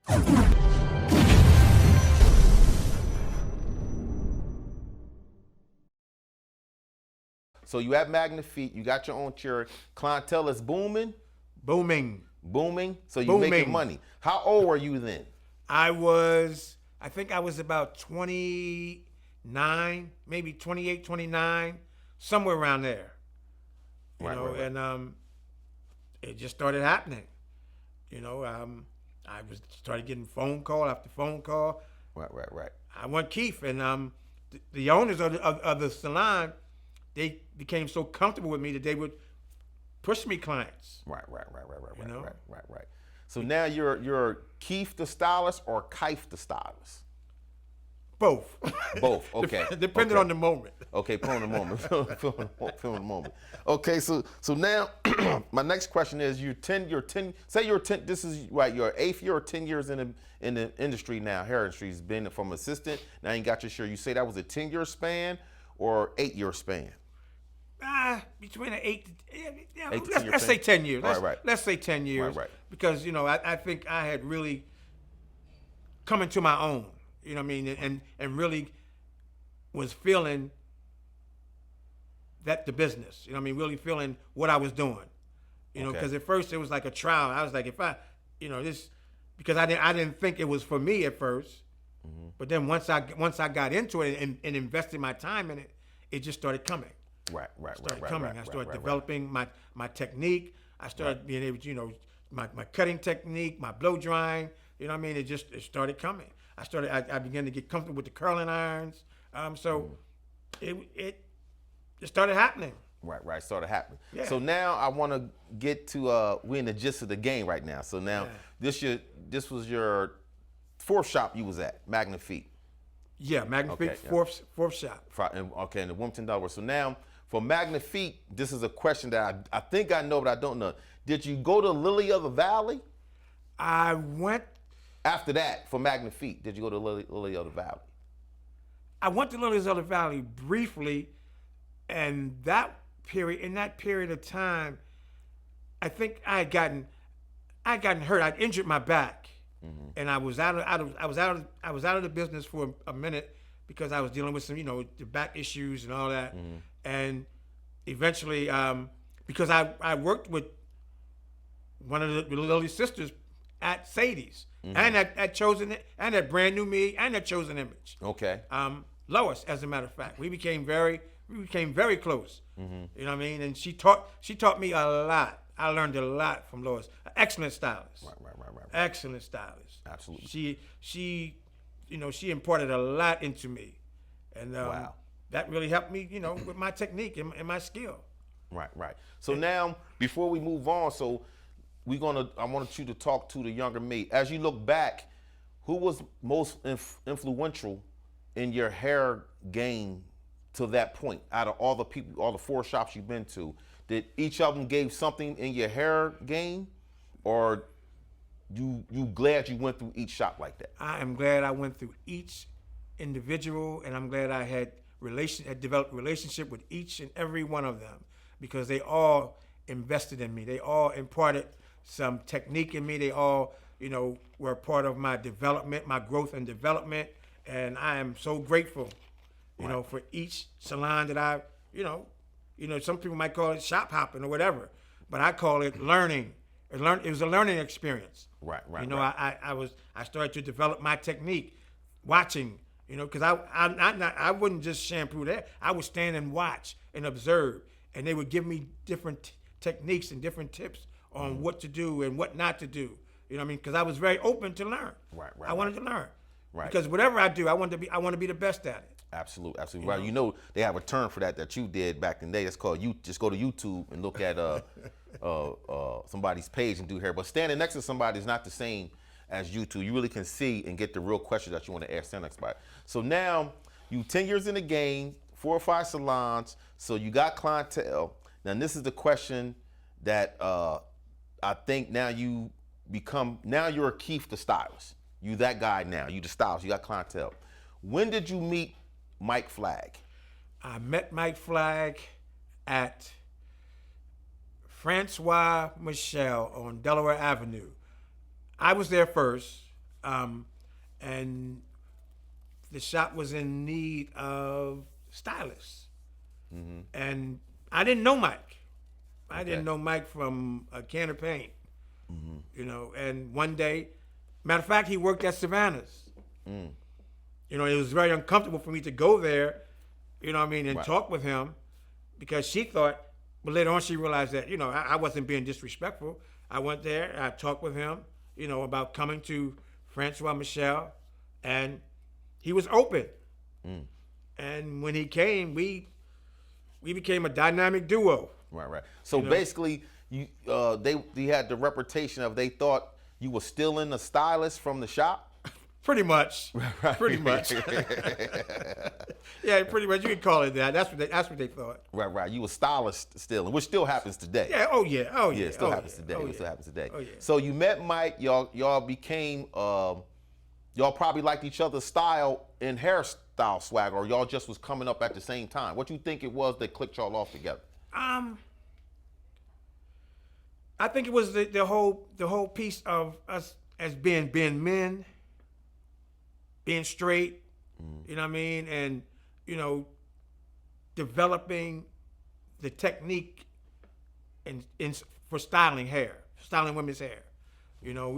So you at Magnifique, you got your own chair. Clientele is booming. Booming. So you making money. How old were you then? I think I was about 29, maybe 28, 29, somewhere around there. Right. And it just started happening. I started getting phone call after phone call. Right. I want Keith, and the owners of the salon, they became so comfortable with me that they would push me clients. Right. So now you're Keith the Stylist or Keith the Stylist? Both. Both. Okay. Depending on the moment. Okay, on the moment. Feeling the moment. Okay, so now my next question is: you're 10. This is right. Your 8th year or 10 years in the industry now. Hair industry's been from assistant. Now you got your share. You say that was a 10-year span or 8-year span? Between an 8 to let's say 10 years. Let's say 10 years. Right. Because I think I had really come into my own. You know what I mean? And really was feeling that the business. You know what I mean? Really feeling what I was doing. Because at first it was like a trial. I was like, if I, this, because I didn't think it was for me at first. Mm-hmm. But then once I got into it and invested my time in it, it just started coming. Right. I started developing my technique. I started being able to, my cutting technique, my blow drying. You know what I mean? It started coming. I began to get comfortable with the curling irons. It started happening. Right. Started happening. Yeah. So now I want to get to we're in the gist of the game right now. So now this was your 4th shop you was at, Magnifique. Yeah, Magnifique, fourth shop. Okay, in the Wilmington Delaware. So now for Magnifique, this is a question that I think I know, but I don't know. Did you go to Lily of the Valley? I went. After that, for Magnifique, did you go to Lily of the Valley? I went to Lilies of the Valley briefly, and in that period of time, I think I had gotten hurt. I'd injured my back, and I was out of the business for a minute because I was dealing with some, the back issues and all that, and eventually, because I worked with one of the Lily sisters at Sadie's. And at Chosen, and at Brand New Me, and at Chosen Image. Okay. Lois, as a matter of fact, we became very close. You know what I mean? And she taught me a lot. I learned a lot from Lois. Excellent stylist. Right. Excellent stylist. Absolutely. She imparted a lot into me, and that really helped me, with my technique and my skill. Right. So now, before we move on, I wanted you to talk to the younger me. As you look back, who was most influential in your hair game to that point? Out of all the people, all the 4 shops you've been to, did each of them gave something in your hair game, or you glad you went through each shop like that? I am glad I went through each individual, and I'm glad I had developed a relationship with each and every one of them, because they all invested in me. They all imparted some technique in me. They all, were part of my development, my growth and development. And I am so grateful, for each salon that I, some people might call it shop hopping or whatever, but I call it learning. It was a learning experience. Right. I started to develop my technique, watching, because I wouldn't just shampoo there. I would stand and watch and observe, and they would give me different techniques and different tips on what to do and what not to do. You know what I mean? Because I was very open to learn. Right. I wanted to learn. Right. Because whatever I do, I want to be the best at it. Absolutely. Right. They have a term for that you did back in the day. It's called just go to YouTube and look at somebody's page and do hair. But standing next to somebody is not the same as YouTube. You really can see and get the real question that you want to ask standing next to somebody. So now you 10 years in the game, 4 or 5 salons. So you got clientele. Now this is the question that I think now you're a Keith the Stylist. You that guy now. You the stylist. You got clientele. When did you meet Mike Flagg? I met Mike Flagg at Francois Michel on Delaware Avenue. I was there first. and the shop was in need of stylists. And I didn't know Mike. I didn't know Mike from a can of paint. You know, and one day, matter of fact, he worked at Savannah's. You know, it was very uncomfortable for me to go there, you know what I mean, and talk with him, because she thought, but later on she realized that, you know, I wasn't being disrespectful. I went there, I talked with him, you know, about coming to Francois Michel, and he was open. And when he came, we became a dynamic duo. Right. So basically, you had the reputation of, they thought you were stealing the stylist from the shop. Pretty much. Pretty much. Yeah, pretty much. You could call it that. That's what they thought. Right. You were stylist stealing, which still happens today. Yeah. Oh yeah. It still happens today. Oh, It still happens today. Oh yeah. So you met Mike. Y'all became. Y'all probably liked each other's style and hairstyle swag, or y'all just was coming up at the same time. What you think it was that clicked y'all off together? I think it was the whole piece of us as being men, being straight, you know what I mean, and you know, developing the technique for styling women's hair. You know,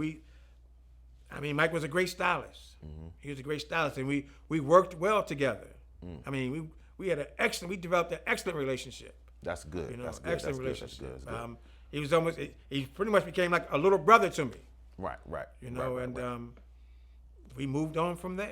Mike was a great stylist. He was a great stylist, and we worked well together. I mean, we developed an excellent relationship. That's good. You know, That's good. excellent That's relationship. good. He pretty much became like a little brother to me. Right. You know, we moved on from there.